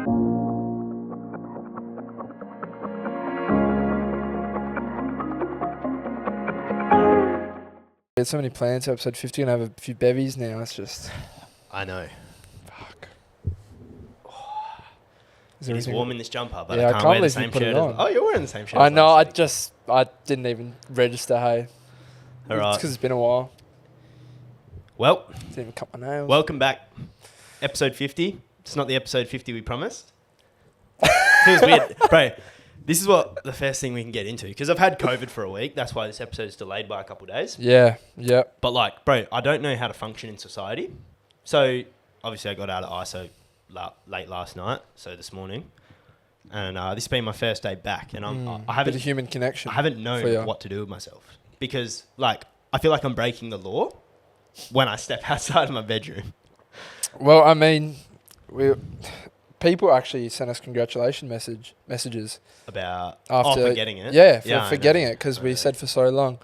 There's so many plans for episode 50 and I have a few bevies now. It's just... I know. Fuck. It is warm in this jumper, but Yeah, I can't wear the same shirt. Oh, you're wearing the same shirt. I know, I didn't even register, hey. All right. It's because it's been a while. Well, Didn't even cut my nails. welcome back. Episode 50. It's not the episode 50 we promised. Feels weird. Bro, this is what the first thing we can get into. Because I've had COVID for a week. That's why this episode is delayed by a couple of days. Yeah. But like, bro, I don't know how to function in society. So, obviously I got out of ISO late last night. So, this morning. And this has been my first day back. And I haven't... Bit of human connection. I haven't known what to do with myself. Because, like, I feel like I'm breaking the law when I step outside of my bedroom. Well, I mean, people actually sent us congratulation messages. About After forgetting it? Yeah, for getting it, because we said for so long,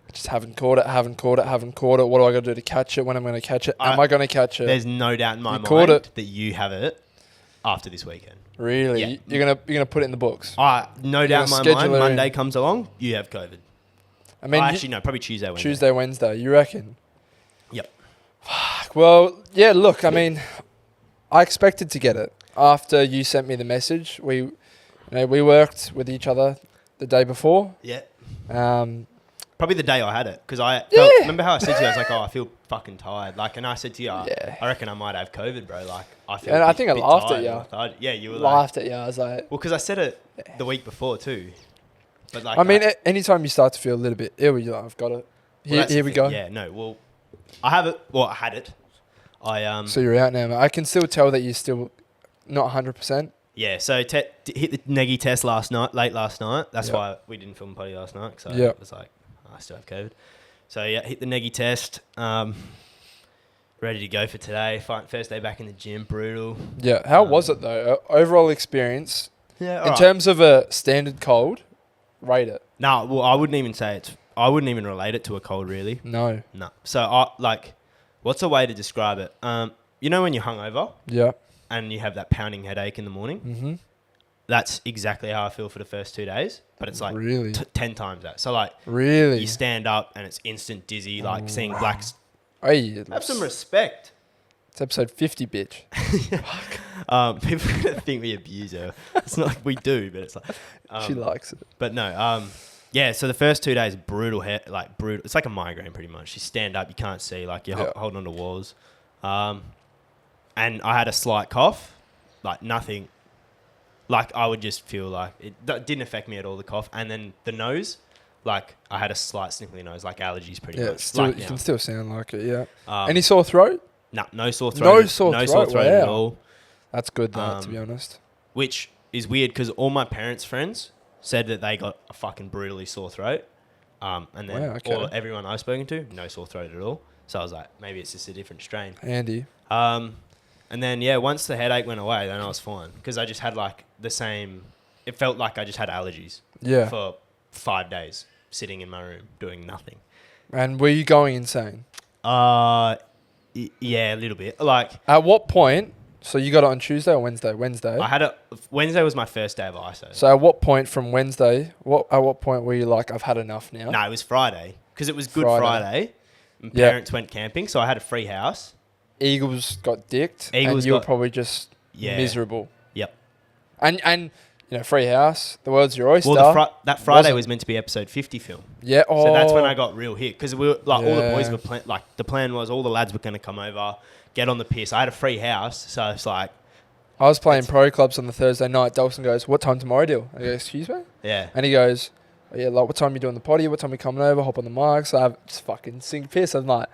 I just haven't caught it. What do I got to do to catch it? When I'm going to catch it? Am I going to catch it? There's no doubt in my caught mind it. that you have it after this weekend. Really? Yeah. You're gonna put it in the books? No doubt in my mind, Monday comes along, you have COVID. I mean, actually, no, probably Tuesday, Wednesday. Tuesday, Wednesday, you reckon? Yep. Well, yeah, look, I mean, I expected to get it after you sent me the message. We worked with each other the day before. Yeah. Probably the day I had it, because remember how I said to you, I was like, I feel fucking tired. Like, and I said to you, I reckon I might have COVID, bro. Like, I feel. And I think I laughed at you. Yeah, you were laughed at you. I was like, well, because I said it the week before too. But like, I mean, anytime you start to feel a little bit ill, you're like, I've got it. Here we go. Yeah, no, well, I have it. Well, I had it. So you're out now, man. I can still tell that you're still not 100%. Yeah, so hit the neggy test late last night. That's why we didn't film potty last night. So it was like, I still have COVID. So yeah, hit the neggy test. Ready to go for today. First day back in the gym. Brutal. Yeah. How was it though? Overall experience. Yeah. In terms of a standard cold, rate it. No, well, I wouldn't even say it's. I wouldn't even relate it to a cold, really. No. So what's a way to describe it? You know when you're hungover. Yeah. And you have that pounding headache in the morning. Mm-hmm. That's exactly how I feel for the first 2 days, but it's like really 10 times that. So like, really, you stand up and it's instant dizzy, like seeing blacks. Hey, have some respect. It's episode 50, bitch. People think we abuse her. It's not like we do, but it's like she likes it. But no, yeah. So the first 2 days, brutal. It's like a migraine, pretty much. You stand up, you can't see, like you're holding on to walls. And I had a slight cough, like nothing. Like I would just feel like it didn't affect me at all, the cough. And then the nose, like I had a slight sniffly nose, like allergies pretty much. Still, you can still sound like it, yeah. Any sore throat? No sore throat. No sore throat at all. That's good though, to be honest. Which is weird because all my parents' friends said that they got a fucking brutally sore throat. And then everyone I've spoken to, no sore throat at all. So I was like, maybe it's just a different strain. Andy. And then, once the headache went away, then I was fine. Because I just had, like, the same... It felt like I just had allergies. Yeah. For 5 days, sitting in my room, doing nothing. And were you going insane? Yeah, a little bit. Like... At what point... So you got it on Tuesday or Wednesday? Wednesday. I had it... Wednesday was my first day of ISO. So at what point from Wednesday... At what point were you like, I've had enough now? No, it was Friday. Because it was Good Friday. And parents went camping, so I had a free house. Eagles got dicked, and you were probably just miserable. Yep. And free house, the world's your oyster. Well, that Friday was meant to be episode 50 film. Yeah. So that's when I got real hit because we were all the boys were the plan was all the lads were going to come over, get on the piss. I had a free house, so it's like. I was playing pro clubs on the Thursday night. Dalton goes, "What time tomorrow, Dill?" I go, "Excuse me." Yeah. And he goes, "Yeah, like what time you doing the potty? What time you coming over? Hop on the mic." So I just fucking sing piss. I'm like,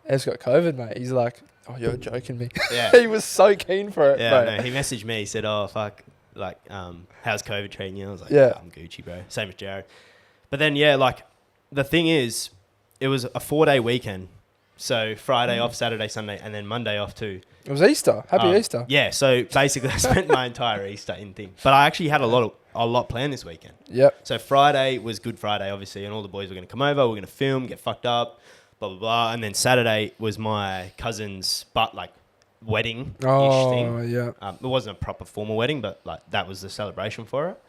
"Ev's got COVID, mate." He's like, "Oh, you're joking me." Yeah. He was so keen for it. Yeah, no, he messaged me. He said, "Oh, fuck, like, how's COVID treating you?" I was like, I'm Gucci, bro. Same as Jared. But then, like, the thing is, it was a 4-day weekend. So Friday off, Saturday, Sunday, and then Monday off too. It was Easter. Happy Easter. Yeah, so basically I spent my entire Easter in thing. But I actually had a lot planned this weekend. Yep. So Friday was Good Friday, obviously, and all the boys were going to come over. We're going to film, get fucked up, blah, blah, blah. And then Saturday was my cousin's wedding-ish Oh, thing. yeah. It wasn't a proper formal wedding, but like that was the celebration for it.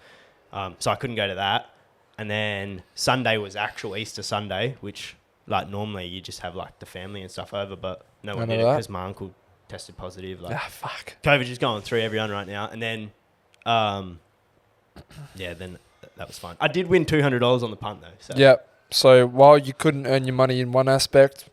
So I couldn't go to that. And then Sunday was actual Easter Sunday, which like normally you just have like the family and stuff over, but no one did it because my uncle tested positive. Like, fuck. COVID is going through everyone right now. And then, then that was fun. I did win $200 on the punt though. So. Yeah. So while you couldn't earn your money in one aspect,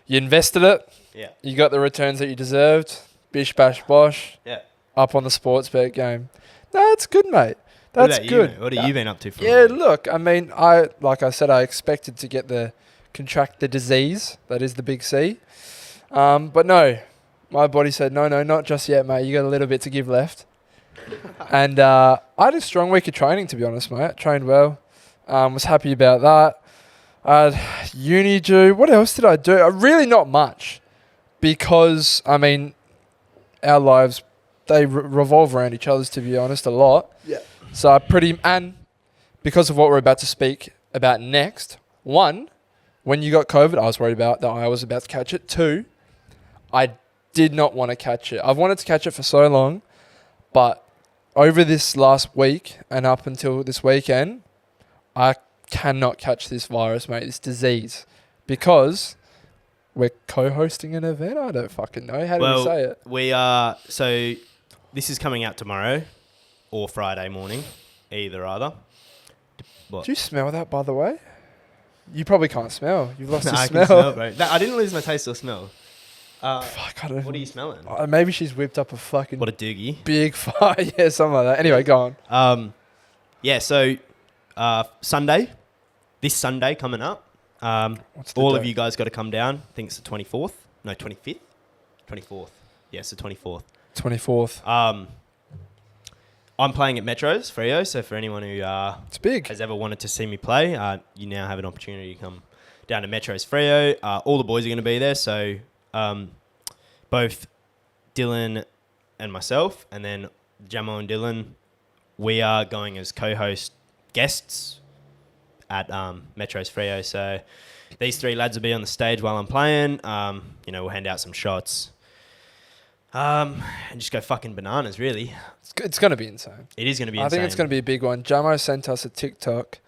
you invested it. Yeah. You got the returns that you deserved. Bish, bash, bosh. Yeah. Up on the sports bet game. No, it's good, mate. That's good. What have you been up to for Yeah, look, I mean, like I said, I expected to contract the disease. That is the big C. But no, my body said, no, not just yet, mate. You got a little bit to give left. And I had a strong week of training, to be honest, mate. Trained well. Was happy about that. I had uni due. What else did I do? Really not much. Because, I mean, our lives, they revolve around each other's, to be honest, a lot. Yeah. So and because of what we're about to speak about next, one, when you got COVID, I was worried about that I was about to catch it. Two, I did not want to catch it. I've wanted to catch it for so long, but over this last week and up until this weekend, I cannot catch this virus, mate, this disease, because we're co-hosting an event. I don't fucking know. How do we say it? We are, so this is coming out tomorrow or Friday morning, either. What? Do you smell that, by the way? You probably can't smell. You've lost your I smell. can smell, bro. No, I didn't lose my taste or smell. Fuck, I don't. What are you smelling? Maybe she's whipped up a fucking What a doogie. big fire. Yeah, something like that. Anyway, go on. So Sunday, this Sunday coming up, all of you guys got to come down. I think it's the 24th. No, 25th? 24th. Yes, the 24th. 24th. I'm playing at Metro's, Freo, so for anyone who It's big. has ever wanted to see me play, you now have an opportunity to come down to Metro's Freo. All the boys are going to be there, so both Dylan and myself, and then Jamo and Dylan, we are going as co-host guests at Metro's Freo. So these three lads will be on the stage while I'm playing. We'll hand out some shots. And just go fucking bananas, really. It's going to be insane. It is going to be I insane. think it's going to be a big one. Jamo sent us a TikTok,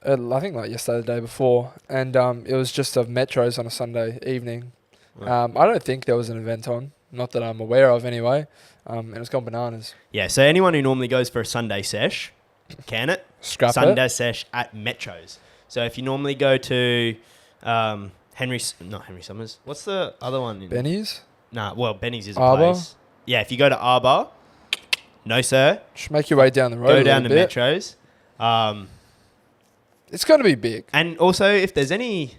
I think like yesterday, the day before, and it was just of Metros on a Sunday evening. Right. I don't think there was an event on, not that I'm aware of anyway, and it's gone bananas. Yeah, so anyone who normally goes for a Sunday sesh, can it? Scrap Sunday it. sesh at Metros. So if you normally go to not Henry Summers. What's the other one? Benny's? Nah, well, Benny's is a Arbor? place. Yeah, if you go to Arbor, no sir. Just make your way down the road. Go a down to little bit. Metros. It's going to be big. And also, if there's any...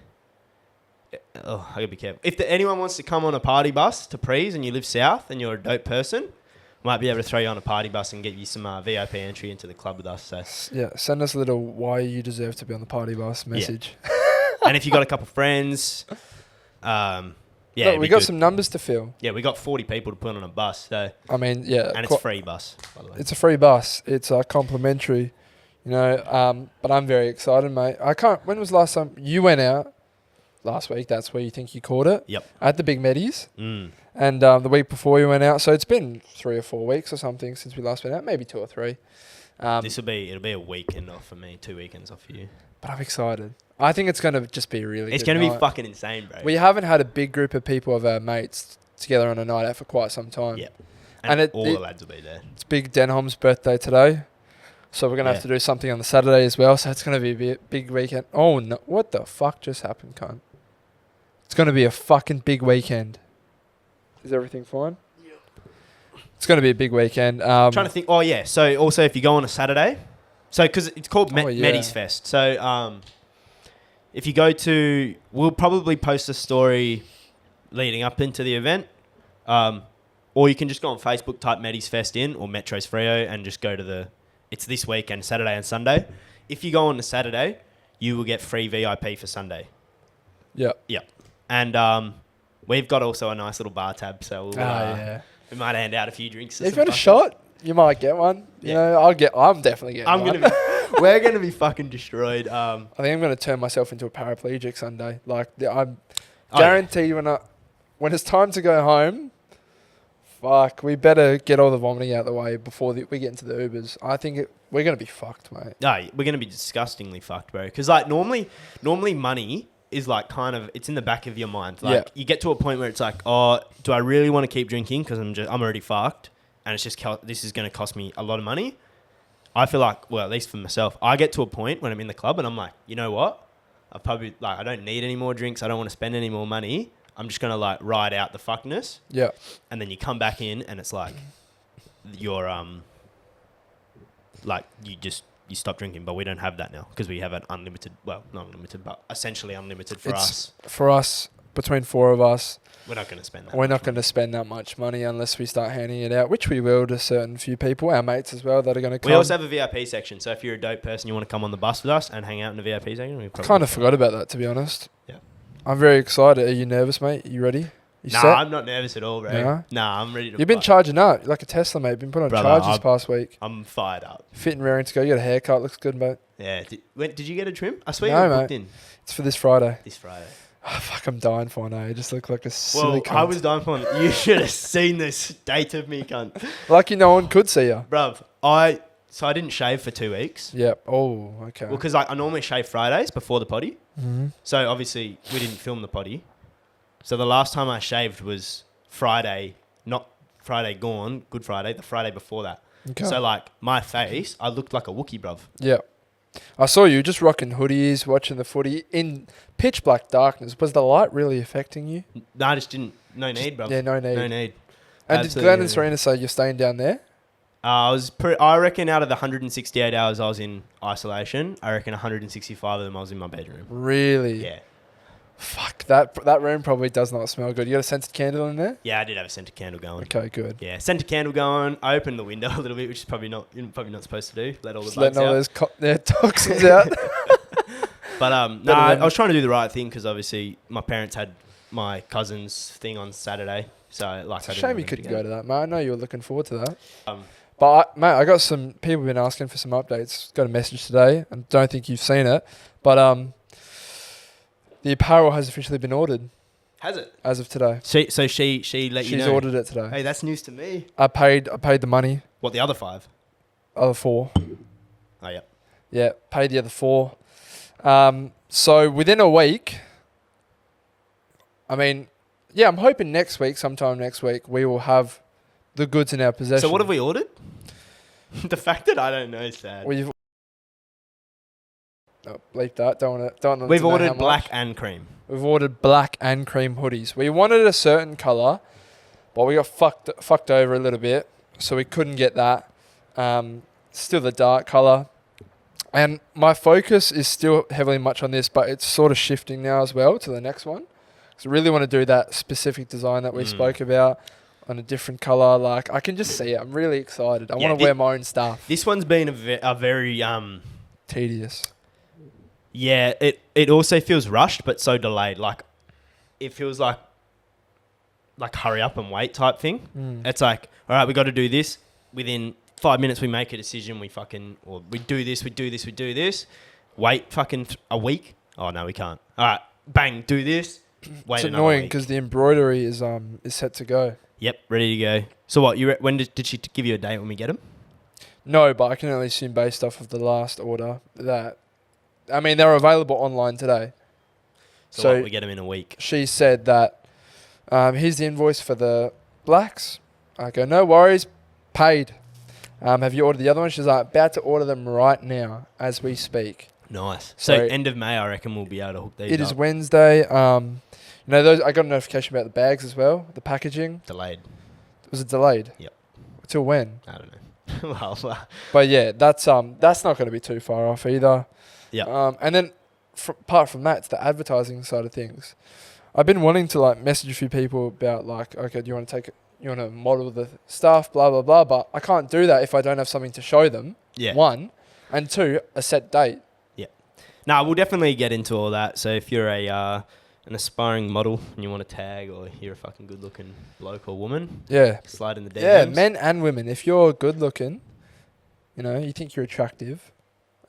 Oh, I gotta be careful. If anyone wants to come on a party bus to Prees and you live south and you're a dope person, might be able to throw you on a party bus and get you some VIP entry into the club with us. So Yeah, send us a little why you deserve to be on the party bus message. And if you got a couple friends, Look, we got some numbers to fill. Yeah, we got 40 people to put on a bus. So I mean, yeah. and it's a free bus, by the way. It's a free bus. It's complimentary, but I'm very excited, mate. When was the last time you went out? Last week, that's where you think you caught it? Yep. At the Big Medis. Mm. And the week before you went out. So it's been 3 or 4 weeks or something since we last went out. Maybe 2 or 3. It'll be a weekend off for me, 2 weekends off for you. But I'm excited. I think it's going to just be really It's good going to be night. fucking insane, bro. We haven't had a big group of people of our mates together on a night out for quite some time. Yeah. And all the lads will be there. It's Big Denholm's birthday today. So we're going to have to do something on the Saturday as well. So it's going to be a big weekend. Oh, no. What the fuck just happened, cunt? It's going to be a fucking big weekend. Is everything fine? Yep. It's going to be a big weekend. I'm trying to think. Oh, yeah. So also if you go on a Saturday. So because it's called Medis Fest. So if you go to... We'll probably post a story leading up into the event. Or you can just go on Facebook, type Medis Fest in or Metros Freo and just go to the... It's this weekend, Saturday and Sunday. If you go on a Saturday, you will get free VIP for Sunday. Yeah. Yeah. And we've got also a nice little bar tab, so we'll, we might hand out a few drinks. If you want a shot, you might get one. Yeah. I'm definitely getting one. We're going to be fucking destroyed. I think I'm going to turn myself into a paraplegic Sunday. Like, I'm guaranteed when it's time to go home, fuck. We better get all the vomiting out of the way before we get into the Ubers. I think we're going to be fucked, mate. No, we're going to be disgustingly fucked, bro. Because, like, normally money is, like, kind of... It's in the back of your mind. Like, you get to a point where it's like, oh, do I really want to keep drinking? Because I'm already fucked. And it's just... This is going to cost me a lot of money. I feel like... Well, at least for myself, I get to a point when I'm in the club and I'm like, you know what? I don't need any more drinks. I don't want to spend any more money. I'm just going to, like, ride out the fuckness. Yeah. And then you come back in and it's like, you're, like, you stop drinking, but we don't have that now because we have an unlimited, well, not unlimited, but essentially unlimited for us. For us, between 4 of us, we're not going to spend that. We're not going to spend that much money unless we start handing it out, which we will to certain few people, our mates as well, that are going to come. We also have a VIP section, so if you're a dope person, you want to come on the bus with us and hang out in the VIP section, we probably kind of forgot about that, to be honest. Yeah. I'm very excited. Are you nervous, mate? Are you ready? Nah, set? I'm not nervous at all, bro. No? Nah, I'm ready to You've been charging up. You're like a Tesla, mate. You've been put on charge this past week. I'm fired up. Fit and raring to go. You got a haircut. Looks good, mate. Yeah. Did you get a trim? I swear you were booked in. It's for this Friday. This Friday. Oh, fuck, I'm dying for one, eh? You just look like a silly cunt. I was dying for one. You should have seen the state of me, cunt. Lucky no one could see you. Bruv, I didn't shave for 2 weeks. Yep. Oh, okay. Well, because I normally shave Fridays before the potty. Mm-hmm. So, obviously, we didn't film the potty. So, the last time I shaved was Friday, not Friday gone, Good Friday, the Friday before that. Okay. So, like, my face, I looked like a Wookiee, bruv. Yep. I saw you just rocking hoodies, watching the footy in pitch black darkness. Was the light really affecting you? No, I just didn't. No need, bro. Yeah, no need. No need. And absolutely, did Glenn and Serena say you're staying down there? I reckon out of the 168 hours I was in isolation, I reckon 165 of them I was in my bedroom. Really? Yeah. Fuck, that room probably does not smell good. You got a scented candle in there? Yeah, I did have a scented candle going. Okay, good. Yeah, scented candle going. I opened the window a little bit, which is probably not supposed to do. Let all the just bugs letting all out. those toxins out. But I was trying to do the right thing because obviously my parents had my cousin's thing on Saturday, so like. It's a shame you couldn't go to that, mate. I know you were looking forward to that. But mate, I got some people been asking for some updates. Got a message today, and don't think you've seen it, but the apparel has officially been ordered. Has it? As of today. So she let you know? She's ordered it today. Hey, that's news to me. I paid the money. What, the other 5? Other 4. Oh, yeah. Yeah, paid the other 4. So within a week, I mean, yeah, I'm hoping sometime next week, we will have the goods in our possession. So what have we ordered? The fact that I don't know is sad. Bleep that. Don't want We've ordered black and cream. We've ordered black and cream hoodies. We wanted a certain colour, but we got fucked over a little bit, so we couldn't get that. Still the dark colour. And my focus is still heavily much on this, but it's sort of shifting now as well to the next one. So I really want to do that specific design that we spoke about on a different colour. Like, I can just see it. I'm really excited. I want to wear my own stuff. This one's been a very... tedious. Yeah, it also feels rushed, but so delayed. Like, it feels like hurry up and wait type thing. It's like, all right, we got to do this. Within 5 minutes, we make a decision. We do this. Wait fucking a week. Oh, no, we can't. All right, bang, do this. Wait. It's annoying because the embroidery is set to go. Yep, ready to go. So what? When did she give you a date when we get them? No, but I can only assume based off of the last order that... I mean, they're available online today. So we get them in a week. She said that, here's the invoice for the blacks. I go, no worries, paid. Have you ordered the other one? She's like, about to order them right now as we speak. Nice. So end of May, I reckon we'll be able to hook these up. It is Wednesday. Those I got a notification about the bags as well, the packaging. Delayed. Was it delayed? Yep. Till when? I don't know. But yeah, that's not going to be too far off either. Yeah. And then apart from that, it's the advertising side of things. I've been wanting to like message a few people about like, okay, do you want to model the stuff, blah, blah, blah. But I can't do that if I don't have something to show them. Yeah. 1, and 2, a set date. Yeah. No, we'll definitely get into all that. So if you're an aspiring model and you want to tag, or you're a fucking good looking bloke or woman, slide in the DMs. Yeah, men and women. If you're good looking, you think you're attractive,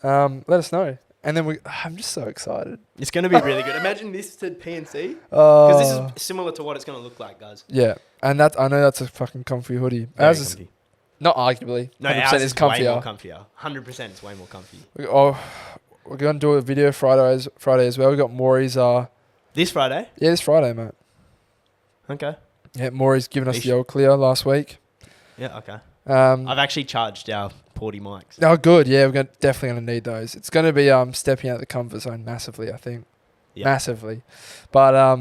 let us know. And then I'm just so excited. It's going to be really good. Imagine this to PNC. Because this is similar to what it's going to look like, guys. Yeah. And I know that's a fucking comfy hoodie. Very comfy. Not arguably. No, 100% ours is is way comfier. more comfier. 100% it's way more comfy. We're going to do a video Friday as well. We got Maury's. This Friday? Yeah, this Friday, mate. Okay. Yeah, Maury's given us the old clear last week. Yeah, okay. I've actually charged our Porty mics. Oh, good. Yeah, we're definitely going to need those. It's going to be stepping out the comfort zone massively, I think. Yep. Massively. But,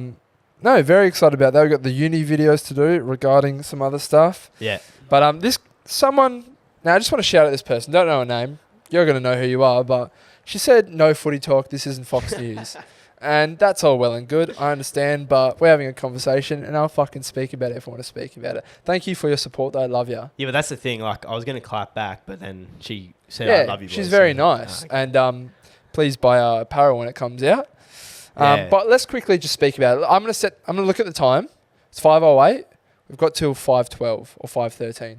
no, very excited about that. We've got the uni videos to do regarding some other stuff. Yeah. But now I just want to shout out this person. Don't know her name. You're going to know who you are, but she said, no Footy Talk, this isn't Fox News. And that's all well and good, I understand, but we're having a conversation and I'll fucking speak about it if I want to speak about it. Thank you for your support, though. I love you. Yeah, but that's the thing. Like, I was going to clap back, but then she said, I love you, boys. She's very nice. Okay. And please buy our apparel when it comes out. But let's quickly just speak about it. I'm going to look at the time. It's 5:08. We've got till 5:12 or 5:13.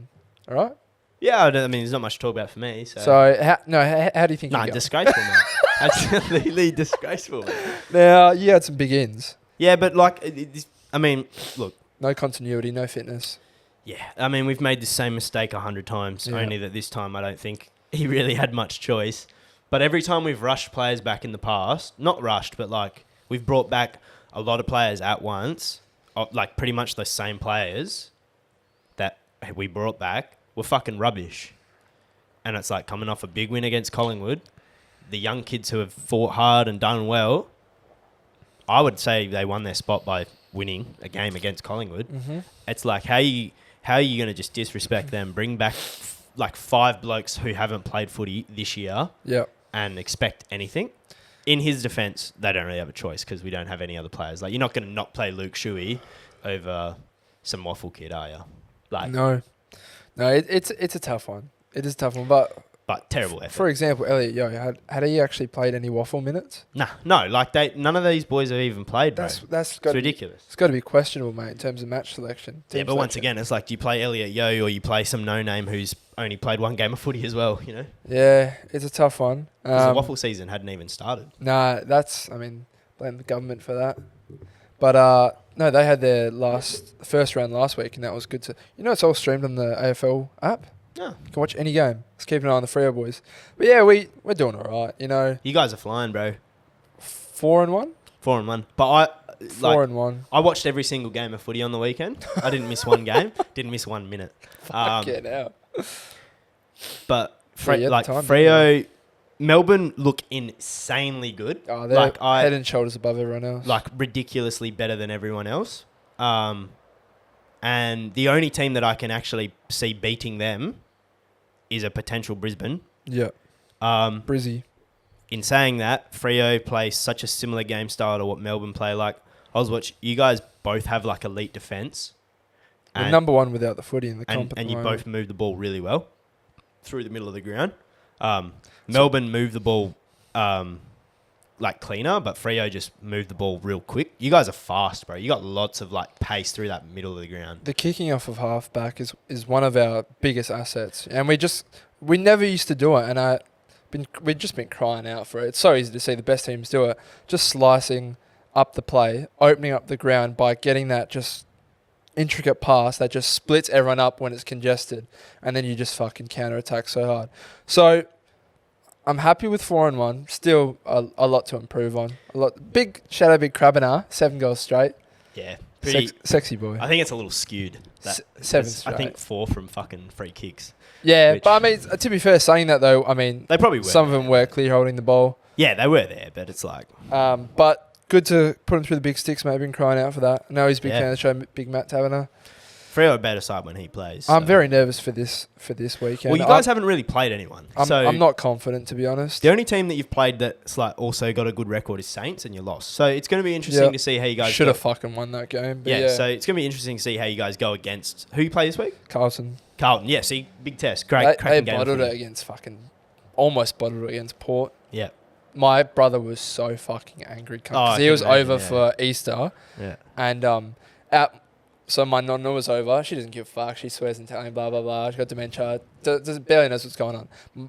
All right? Yeah, I mean, there's not much to talk about for me. So how do you think you're going? Disgraceful, man. Absolutely disgraceful. Now, you had some big ins. Yeah, but look. No continuity, no fitness. Yeah, I mean, we've made the same mistake 100 times, only that this time I don't think he really had much choice. But every time we've rushed players back in the past, not rushed, but like we've brought back a lot of players at once, like pretty much the same players that we brought back were fucking rubbish. And it's like coming off a big win against Collingwood, the young kids who have fought hard and done well, I would say they won their spot by winning a game against Collingwood. Mm-hmm. It's like, how are you going to just disrespect them, bring back like 5 blokes who haven't played footy this year and expect anything? In his defence, they don't really have a choice because we don't have any other players. Like, you're not going to not play Luke Shuey over some Waffle kid, are you? Like, No, it's a tough one. It is a tough one, but terrible effort. For example, Elliot had he actually played any Waffle minutes? No. Like none of these boys have even played, bro. It's ridiculous. It's got to be questionable, mate, in terms of match selection. Yeah, but once again, it's like, do you play Elliot Yo or you play some no-name who's only played one game of footy as well, you know? Yeah, it's a tough one. Because the Waffle season hadn't even started. Nah, blame the government for that. But no, they had their first round last week, and that was good to... You know, it's all streamed on the AFL app. Yeah. You can watch any game. Let's keep an eye on the Freo boys. But yeah, we're doing all right, you know. You guys are flying, bro. 4-1? 4-1. But 4-1. I watched every single game of footy on the weekend. I didn't miss one game. Didn't miss 1 minute. Fucking hell. But Freo, Melbourne look insanely good. Oh, they're head and shoulders above everyone else. Like, ridiculously better than everyone else. And the only team that I can actually see beating them is a potential Brisbane. Yeah. Brizzy. In saying that, Freo play such a similar game style to what Melbourne play. Like, you guys both have like elite defence. We're number one without the footy in the comp. And you both move the ball really well through the middle of the ground. Melbourne move the ball like cleaner, but Freo just moved the ball real quick. You guys are fast, bro. You got lots of like pace through that middle of the ground. The kicking off of halfback is one of our biggest assets, and we never used to do it, and we've just been crying out for it. It's so easy to see the best teams do it, just slicing up the play, opening up the ground by getting that just intricate pass that just splits everyone up when it's congested, and then you just fucking counter attack so hard. So I'm happy with 4-1. Still a lot to improve on. Big Crabinar, 7 goals straight. Yeah. Sexy boy. I think it's a little skewed. 7 straight. I think 4 from fucking free kicks. Yeah, but I mean, to be fair, saying that though, I mean, they probably were. Some of them were clear holding the ball. Yeah, they were there, but it's like... But good to put him through the big sticks, mate. I've been crying out for that. I know he's a big fan of the show, Big Matt Taverner. Freo are better side when he plays. I'm very nervous for this weekend. Well, you guys haven't really played anyone. I'm not confident, to be honest. The only team that you've played that's like also got a good record is Saints, and you lost. So it's going to be interesting to see how you guys should have fucking won that game. Yeah, so it's going to be interesting to see how you guys go against... Who you play this week? Carlton, yeah. See, big test. Great cracking game. They bottled it against almost bottled it against Port. Yeah. My brother was so fucking angry because he was over for Easter. Yeah. And so my nonna was over. She doesn't give a fuck. She swears in Italian, blah, blah, blah. She got dementia. Barely knows what's going on.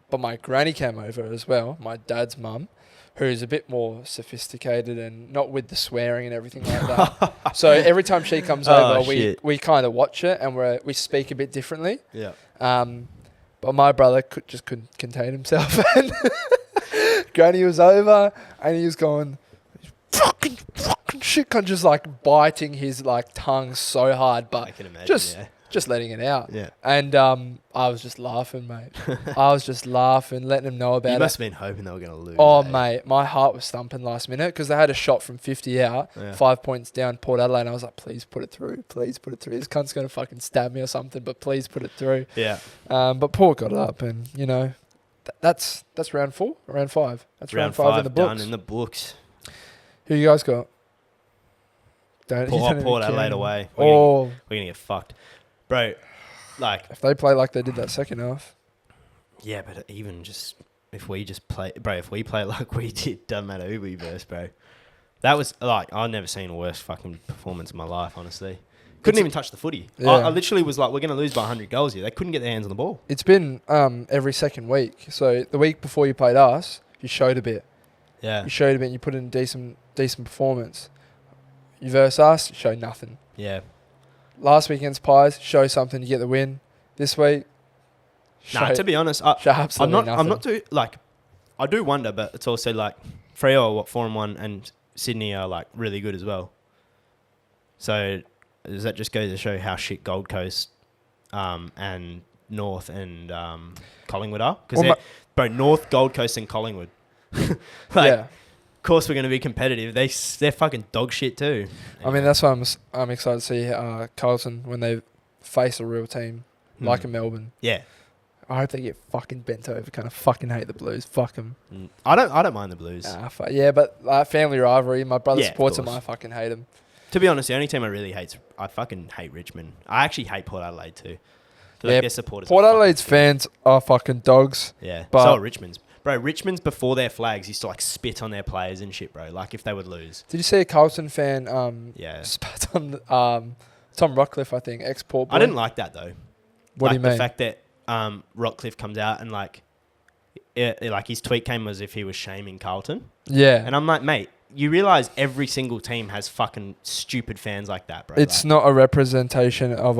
But my granny came over as well, my dad's mum, who's a bit more sophisticated and not with the swearing and everything like that. So every time she comes over, we kind of watch it and we speak a bit differently. Yeah. But my brother couldn't contain himself. And Granny was over and he was going, fucking shit, just like biting his like tongue so hard, but I can imagine, just letting it out. Yeah. And I was just laughing, mate. I was just laughing, letting him know about it. You must have been hoping they were going to lose. Oh, mate, my heart was thumping last minute because they had a shot from 50 out, 5 points down Port Adelaide. And I was like, please put it through. Please put it through. This cunt's going to fucking stab me or something, but please put it through. Yeah. But Port got it up and, you know, that's round 4 or round 5? That's round 5 in the books. Done in the books. Who you guys got? Port Adelaide away. We're going to get fucked. Bro, like... If they play like they did that second half. Yeah, but even just... If we play like we did, doesn't matter who we verse, bro. That was, like, I've never seen a worse fucking performance in my life, honestly. Couldn't even touch the footy. Yeah. I literally was like, we're going to lose by 100 goals here. They couldn't get their hands on the ball. It's been every second week. So the week before you played us, you showed a bit. Yeah. You showed a bit and you put in a decent performance. You verse us, you show nothing. Yeah. Last weekend's Pies, show something to get the win. This week, to be honest, I'm not too, like, I do wonder, but it's also like, Freo are 4-1 and Sydney are like really good as well. So does that just go to show how shit Gold Coast and North and Collingwood are? Because North, Gold Coast and Collingwood. Of course we're going to be competitive. They're fucking dog shit too. Anyway. I mean, that's why I'm excited to see Carlton when they face a real team like in Melbourne. Yeah. I hope they get fucking bent over. Kind of fucking hate the Blues. Fuck them. I don't mind the Blues. But family rivalry. My brother supports them. I fucking hate them. To be honest, the only team I really I fucking hate Richmond. I actually hate Port Adelaide too. Like their supporters. Port Adelaide's fans are fucking dogs. Yeah. But so are Richmond's. Bro, Richmond's before their flags used to like spit on their players and shit, bro. Like if they would lose. Did you see a Carlton fan spat on Tom Rockcliffe, I think, ex-Port boy? I didn't like that though. What do you mean? The fact that Rockcliffe comes out and like his tweet came as if he was shaming Carlton. Yeah. And I'm like, mate, you realise every single team has fucking stupid fans like that, bro. It's not a representation of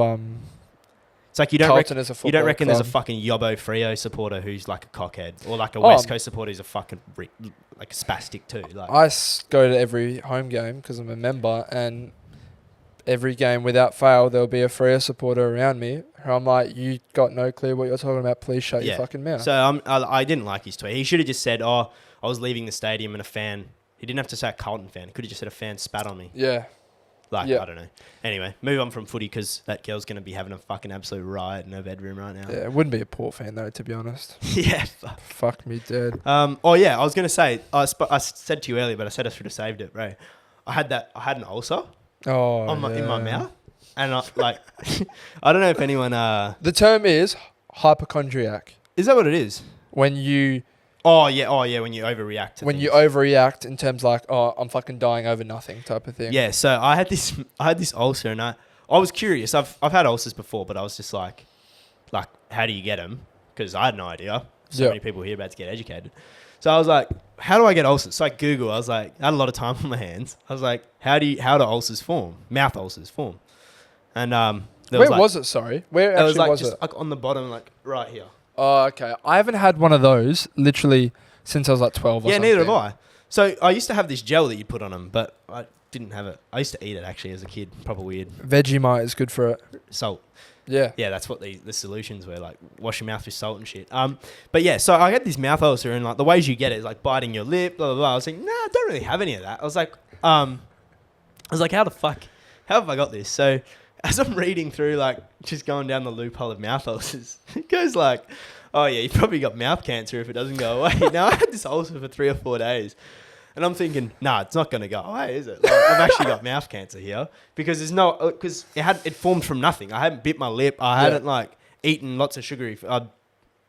It's like you don't reckon club. There's a fucking Yobbo Freo supporter who's like a cockhead, or like a West Coast supporter who's a fucking like spastic too. Like I go to every home game because I'm a member, and every game without fail there'll be a Freo supporter around me. I'm like, you got no clue what you're talking about. Please shut your fucking mouth. So I didn't like his tweet. He should have just said, "Oh, I was leaving the stadium and a fan." He didn't have to say a Carlton fan. He could have just said a fan spat on me. Yeah. I don't know. Anyway, move on from footy because that girl's going to be having a fucking absolute riot in her bedroom right now. Yeah, it wouldn't be a Port fan though, to be honest. Yeah. Fuck me dead. I was going to say, I said to you earlier, but I said I should have saved it, right? I had an ulcer in my mouth. And I don't know if anyone... The term is hypochondriac. Is that what it is? When you... when you overreact to things. You overreact in terms like, I'm fucking dying over nothing type of thing. Yeah, so I had this ulcer and I was curious. I've had ulcers before, but I was just like, how do you get them? Because I had no idea. So many people here about to get educated. So I was like, how do I get ulcers? So I Google. I was like, I had a lot of time on my hands. I was like, how do ulcers form? Mouth ulcers form. And where was it? Sorry, where actually was it? Like on the bottom, like right here. Oh, okay. I haven't had one of those literally since I was like 12 or something. Yeah, neither have I. So I used to have this gel that you'd put on them, but I didn't have it. I used to eat it actually as a kid. Proper weird. Vegemite is good for it. Salt. Yeah. Yeah, that's what the solutions were, like wash your mouth with salt and shit. But yeah, so I had this mouth ulcer and like the ways you get it is like biting your lip, blah, blah, blah. I was like, nah, I don't really have any of that. I was like, how the fuck, how have I got this? So as I'm reading through, like just going down the loophole of mouth ulcers, it goes like, oh yeah, you've probably got mouth cancer if it doesn't go away. Now I had this ulcer for 3 or 4 days. And I'm thinking, nah, it's not going to go away, is it? Like, I've actually got mouth cancer here because it formed from nothing. I hadn't bit my lip. I hadn't eaten lots of sugary. I'd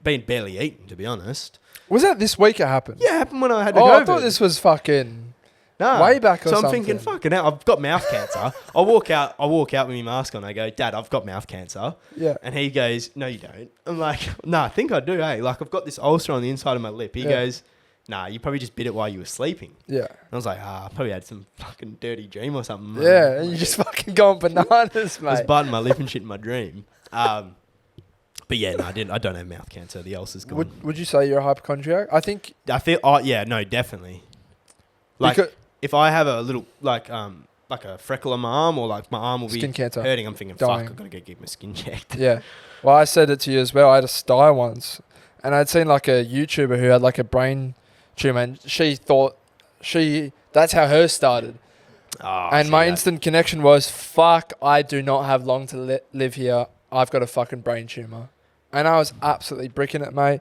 been barely eaten, to be honest. Was that this week it happened? Yeah, it happened when I had the COVID. COVID. I thought this was fucking way back or something. So I'm thinking, fucking hell, I've got mouth cancer. I walk out with my mask on. I go, Dad, I've got mouth cancer. Yeah. And he goes, no, you don't. I'm like, nah, I think I do, eh? Like, I've got this ulcer on the inside of my lip. He goes, nah, you probably just bit it while you were sleeping. Yeah. And I was like, I probably had some fucking dirty dream or something. Yeah, and you just fucking going bananas, mate. I was biting my lip and shit in my dream. But yeah, no, I didn't. I don't have mouth cancer. The ulcer's gone. Would you say you're a hypochondriac? I feel. Oh yeah, no, definitely. Like if I have a little like a freckle on my arm, or like my arm will skin be cancer. hurting, I'm thinking, Dying. fuck, I've got to get my skin checked. Yeah. Well, I said it to you as well. I had a sty once, and I'd seen like a YouTuber who had like a brain tumor, and she thought that's how hers started. Oh, and my instant connection was, fuck, I do not have long to live here. I've got a fucking brain tumor. And I was absolutely bricking it, mate.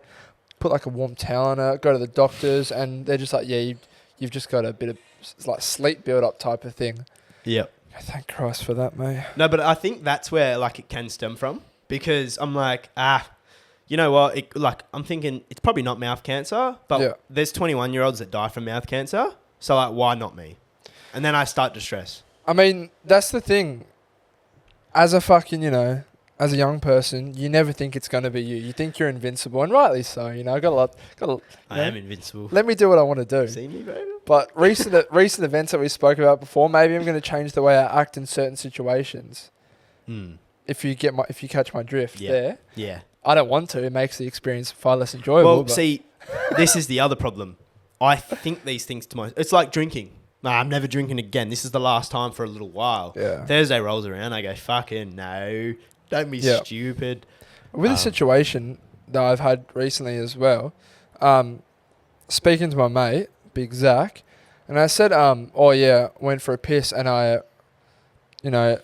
Put like a warm towel on it, go to the doctors, and they're just like, yeah, you've just got a bit of like sleep build-up type of thing. Yep. Thank Christ for that, mate. No, but I think that's where like it can stem from, because I'm like, you know what? I'm thinking it's probably not mouth cancer, but there's 21-year-olds that die from mouth cancer. So like, why not me? And then I start to stress. I mean, that's the thing. As a fucking, as a young person, you never think it's going to be you. You think you're invincible, and rightly so. I got a lot. I am invincible. Let me do what I want to do. See me, baby. But recent events that we spoke about before, maybe I'm going to change the way I act in certain situations. If you catch my drift there. Yeah. I don't want to. It makes the experience far less enjoyable. Well, see, this is the other problem. I think these things to myself. It's like drinking. Nah, I'm never drinking again. This is the last time for a little while. Yeah. Thursday rolls around. I go, fucking no. Don't be stupid. With a situation that I've had recently as well, speaking to my mate, Big Zach, and I said, went for a piss, and I,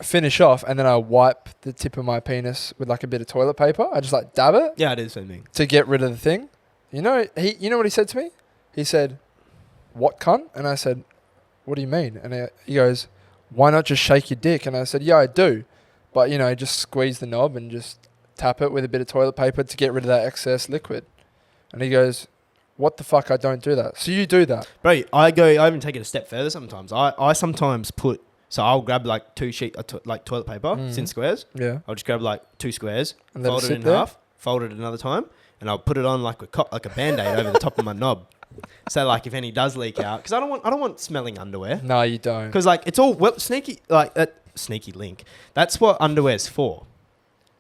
finish off, and then I wipe the tip of my penis with like a bit of toilet paper. I just like dab it. Yeah, I do the same thing. To get rid of the thing. You know what he said to me? He said, "What cunt?" And I said, "What do you mean?" And he goes, "Why not just shake your dick?" And I said, "Yeah, I do. But, just squeeze the knob and just tap it with a bit of toilet paper to get rid of that excess liquid." And he goes, "What the fuck? I don't do that." So you do that. Bro, I even take it a step further sometimes. I sometimes I'll grab like two sheet like toilet paper, thin squares. Yeah. I'll just grab like two squares, and fold it in half, fold it another time, and I'll put it on like a Band-Aid over the top of my knob. So like if any does leak out, because I don't want smelling underwear. No, you don't. Because like it's all sneaky, like that sneaky link. That's what underwear's for.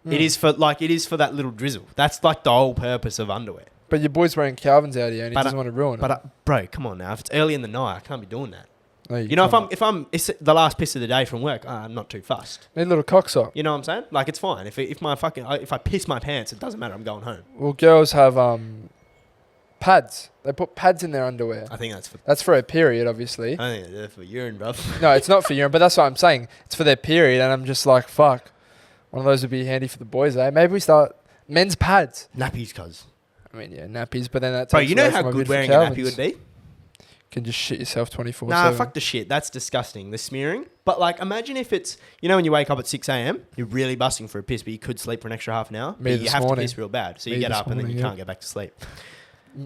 It is for that little drizzle. That's like the whole purpose of underwear. But your boy's wearing Calvins out here, and he doesn't want to ruin it. But bro, come on now. If it's early in the night, I can't be doing that. No, it's the last piss of the day from work, I'm not too fussed. Need a little cocksock. You know what I'm saying? Like it's fine. If I piss my pants, it doesn't matter. I'm going home. Well, girls have pads. They put pads in their underwear. I think that's for a period, obviously. I think they're for urine, bro. No, it's not for urine, but that's what I'm saying. It's for their period, and I'm just like, fuck. One of those would be handy for the boys, eh? Maybe we start men's pads. Nappies, cuz. I mean, yeah, nappies, but then that's. Bro, you know how good wearing a nappy would be? Can just shit yourself 24/7. Nah, fuck the shit. That's disgusting. The smearing. But like, imagine if it's, when you wake up at 6 a.m, you're really busting for a piss, but you could sleep for an extra half an hour. Me but you this have morning. to piss real bad. So you get up and then you can't get back to sleep.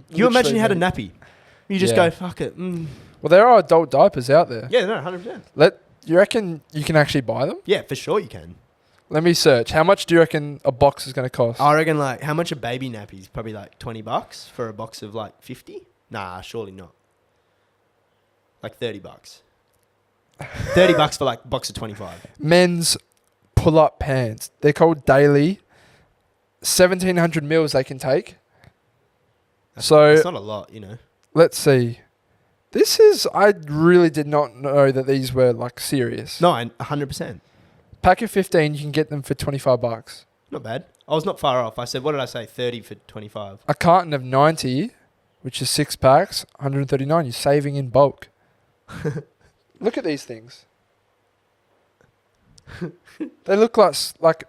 You imagine you had a nappy. You just go, fuck it. Well, there are adult diapers out there. Yeah, no, 100%. You reckon you can actually buy them? Yeah, for sure you can. Let me search. How much do you reckon a box is going to cost? I reckon like, how much a baby nappy is? Probably like $20 for a box of like 50? Nah, surely not. Like $30. $30 for like a box of 25. Men's pull-up pants. They're called Daily. 1,700 mils they can take. It's not a lot, Let's see. I really did not know that these were like serious. No, 100%. Pack of 15, you can get them for $25. Not bad. I was not far off. I said, what did I say? 30 for 25. A carton of 90, which is 6 packs, 139. You're saving in bulk. Look at these things. They look like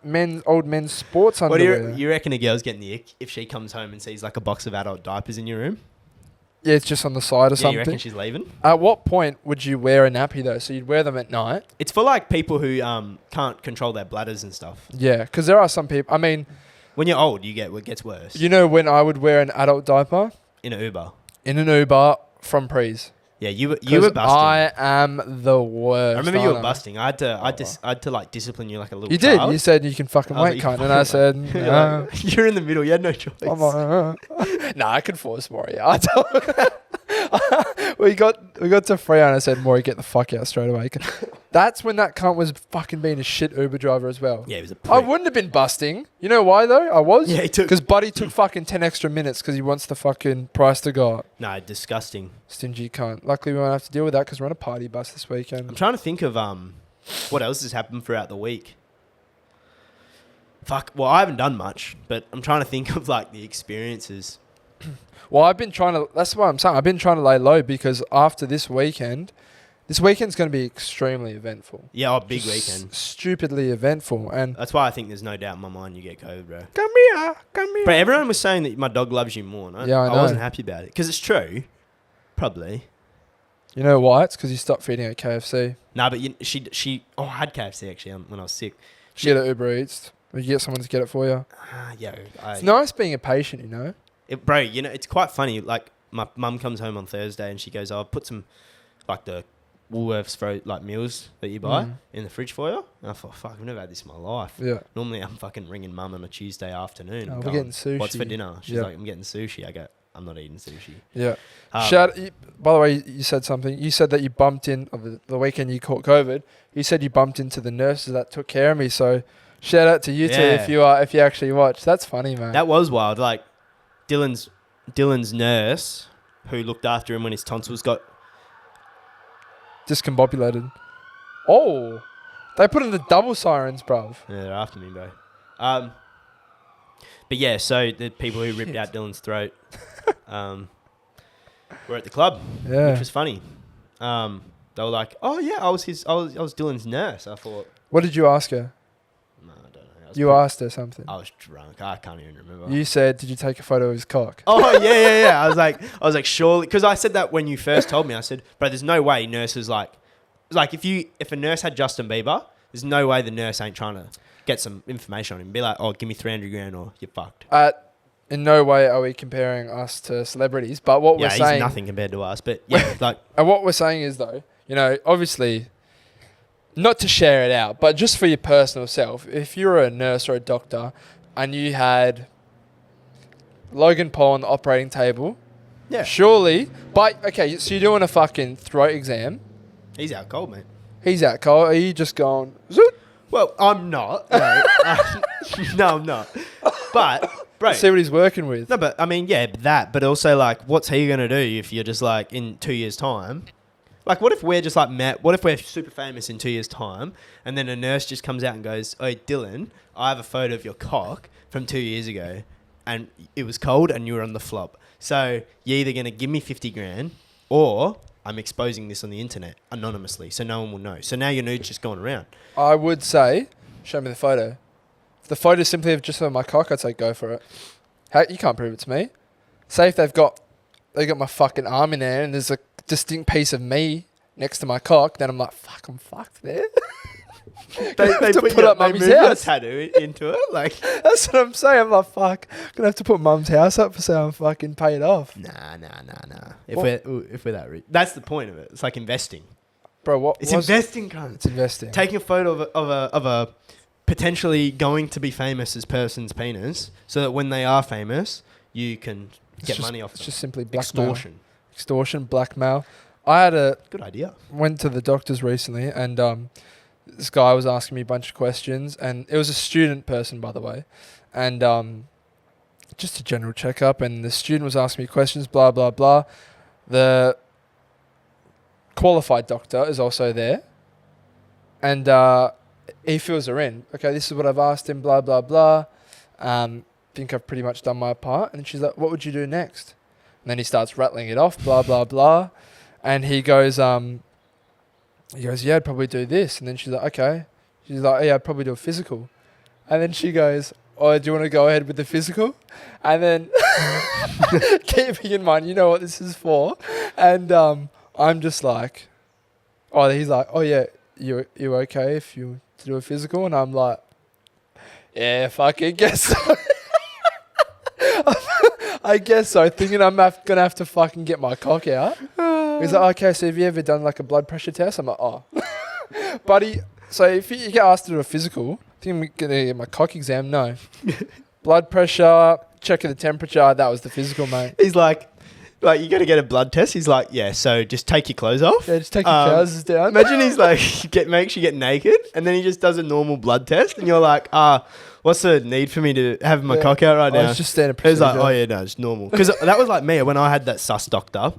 old men's sports underwear. What do you reckon a girl's getting the ick if she comes home and sees like a box of adult diapers in your room? Yeah, it's just on the side or something. You reckon she's leaving? At what point would you wear a nappy though? So you'd wear them at night? It's for like people who can't control their bladders and stuff. Yeah, because there are some people. I mean, when you're old, it gets worse. You know when I would wear an adult diaper? In an Uber. In an Uber from Prees. Yeah, you were busting. I am the worst. I remember you were busting. I had to like discipline you like a little You child. did. You said you can fucking wait, cunt. And I said, You're in the middle. You had no choice. Nah, I could force more. Yeah. we got to Freo and I said, Maury, get the fuck out straight away. That's when that cunt was fucking being a shit Uber driver as well. Yeah, he was a I prick. wouldn't have been busting. You know why though? I was. Yeah, he took. Because Buddy took fucking 10 extra minutes because he wants the fucking price to go up. No, disgusting. Stingy cunt. Luckily we won't have to deal with that because we're on a party bus this I'm weekend. trying to think of what else has happened throughout the week. Fuck. Well, I haven't done much, but I'm trying to think of like the experiences. Well, I've been trying to. That's what I'm saying. I've been trying to lay low because after this weekend's going to be extremely eventful. Yeah, big Just weekend. Stupidly eventful, and That's why I think there's no doubt in my mind you get COVID, bro. come here. But everyone was saying that my dog loves you more. And Yeah, I know. wasn't happy about it because it's true. Probably. You know why? It's because you stopped feeding at KFC. Nah, but she. Oh, I had KFC actually when I was sick. She get it Uber Eats. Or you get someone to get it for you. Yeah. It's nice being a patient, you know. Bro, you know, it's quite funny. Like, my mum comes home on Thursday and she goes, I'll put some, like, the Woolworths meals that you buy in the fridge for you. And I thought, fuck, I've never had this in my life. Yeah. Normally, I'm fucking ringing mum on a Tuesday afternoon. We're getting sushi. What's for dinner? She's like, I'm getting sushi. I go, I'm not eating sushi. Yeah. By the way, you said something. You said that you bumped in, the weekend you caught COVID, you said you bumped into the nurses that took care of me. So, shout out to you two if you actually watched. That's funny, man. That was wild. Like, Dillons Nurse, who looked after him when his tonsils got discombobulated. Oh, they put in the double sirens, bruv. Yeah, they're after me, bro. But yeah, so the people who ripped out Dylan's throat were at the club, which was funny. They were like, "Oh yeah, I was Dylan's nurse." I thought, what did you ask her? No, I don't know. You asked her something. I was drunk. I can't even remember. You said, "Did you take a photo of his cock?" Oh yeah. I was like, surely, because I said that when you first told me. I said, bro, there's no way nurses like if a nurse had Justin Bieber, there's no way the nurse ain't trying to get some information on him. Be like, oh, give me 300 grand or you're fucked. In no way are we comparing us to celebrities, but what we're saying, he's nothing compared to us. But yeah, like, and what we're saying is though, you know, obviously. Not to share it out, but just for your personal self, if you're a nurse or a doctor and you had Logan Paul on the operating table, surely, but okay, so you're doing a fucking throat exam. He's out cold, mate. He's out cold. Are you just going, zoot? Well, I'm not. No, no, I'm not. But, bro. See what he's working with. No, but I mean, yeah, but also like, what's he going to do if you're just like in 2 years' time? Like, what if we're just like what if we're super famous in 2 years' time and then a nurse just comes out and goes, oh, Dylan, I have a photo of your cock from 2 years ago and it was cold and you were on the flop. So you're either going to give me 50 grand or I'm exposing this on the internet anonymously so no one will know. So now your nude's just going around. I would say, show me the photo. If the photo is simply of just of my cock, I'd say go for it. You can't prove it to me. Say if they got my fucking arm in there and there's a distinct piece of me next to my cock, then I'm like, fuck, I'm fucked there. they put up mummy's house tattoo into it. Like, that's what I'm saying. I'm like, fuck, gonna have to put mum's house up for so I'm fucking paid off. Nah. If we're that rich, that's the point of it. It's like investing, bro. What? It's investing, cunt. It's investing. Taking a photo of a potentially going to be famous as person's penis, so that when they are famous, you can get money off them. It's just simply blackmail. Extortion, blackmail. I had good idea. Went to the doctors recently, and this guy was asking me a bunch of questions, and it was a student person, by the way, and just a general checkup. And the student was asking me questions, blah blah blah. The qualified doctor is also there, and he fills her in. Okay, this is what I've asked him, blah blah blah. Think I've pretty much done my part. And she's like, "What would you do next?" And then he starts rattling it off, blah, blah, blah. And he goes, yeah, I'd probably do this. And then she's like, okay. She's like, yeah, I'd probably do a physical. And then she goes, oh, do you want to go ahead with the physical? And then, keeping in mind, you know what this is for. And I'm just like, he's like, oh, yeah, you okay if you to do a physical? And I'm like, yeah, fucking guess so. I guess so, thinking I'm going to have to fucking get my cock out. He's like, okay, so have you ever done like a blood pressure test? I'm like, oh. Buddy, so if you get asked to do a physical, think I'm going to get my cock exam? No. Blood pressure, checking the temperature, that was the physical, mate. He's like, like, you got to get a blood test. He's like, yeah, so just take your clothes off. Yeah, just take your trousers down. Imagine he's like, makes you get naked, and then he just does a normal blood test, and you're like, what's the need for me to have my cock out right now? It's just standard He's procedure. like, oh yeah, no, it's normal. Because that was like me when I had that sus doctor,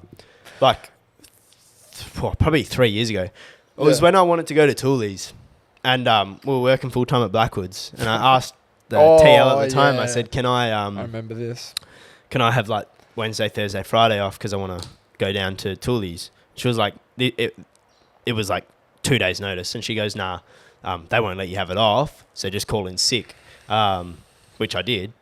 like, probably 3 years ago. It was when I wanted to go to Toolies, and we were working full time at Backwoods, and I asked the TL at the time. I said, "Can I remember this. Can I have like Wednesday, Thursday, Friday off because I want to go down to Toolies?" She was like, "It was like 2 days' notice," and she goes, "Nah, they won't let you have it off, so just call in sick," which I did.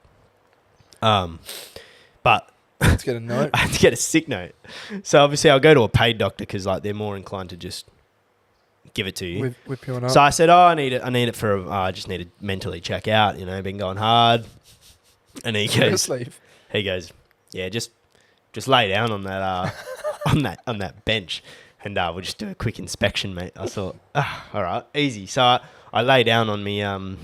But let's get a note. I had to get a sick note. So obviously I'll go to a paid doctor because like they're more inclined to just give it to you. Whip you on up. So I said, I need it for, I just need to mentally check out, been going hard. And he goes, yeah, just lay down on that, on that bench and we'll just do a quick inspection, mate. I thought, all right, easy. So I lay down on me, on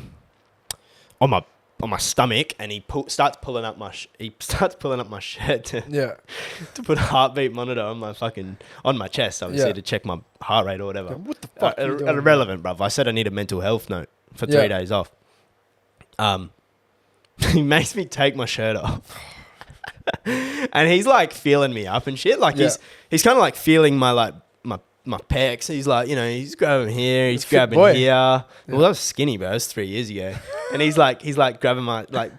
my stomach, and he starts pulling up my shirt to put a heartbeat monitor on my chest, obviously, to check my heart rate or whatever. Yeah, what the fuck? Irrelevant, bruv. I said I need a mental health note for 3 days off. He makes me take my shirt off, and he's like feeling me up and shit. Like he's kind of like feeling my pecs. He's like, he's grabbing here, he's grabbing here. Yeah. Well, I was skinny, bro. It was 3 years ago. And he's like grabbing my, like,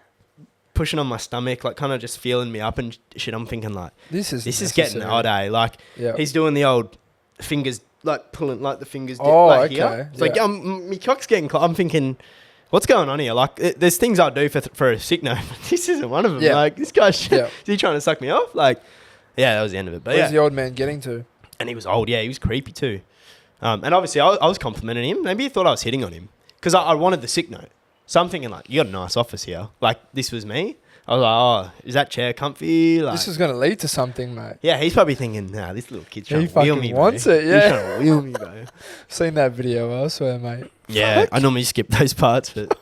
pushing on my stomach, like, kind of just feeling me up and shit. I'm thinking, like, this is getting odd, eh? Like, he's doing the old fingers, like, pulling, like, the fingers here. It's like, my cock's getting I'm thinking, what's going on here? Like, there's things I'll do for a sick note, but this isn't one of them. Yeah. Like, this guy's is he trying to suck me off? Like, yeah, that was the end of it. But where's the old man getting to? And he was old, he was creepy too. And obviously I was complimenting him. Maybe he thought I was hitting on him because I wanted the sick note. So I'm thinking, like, you got a nice office here. Like, this was me. I was like, oh, is that chair comfy? Like, this is going to lead to something, mate. Yeah, he's probably thinking, nah, this little kid's trying to wheel me, bro. He wants it, He's trying to wheel me, bro. Seen that video, I swear, mate. Yeah, fuck. I normally skip those parts, but...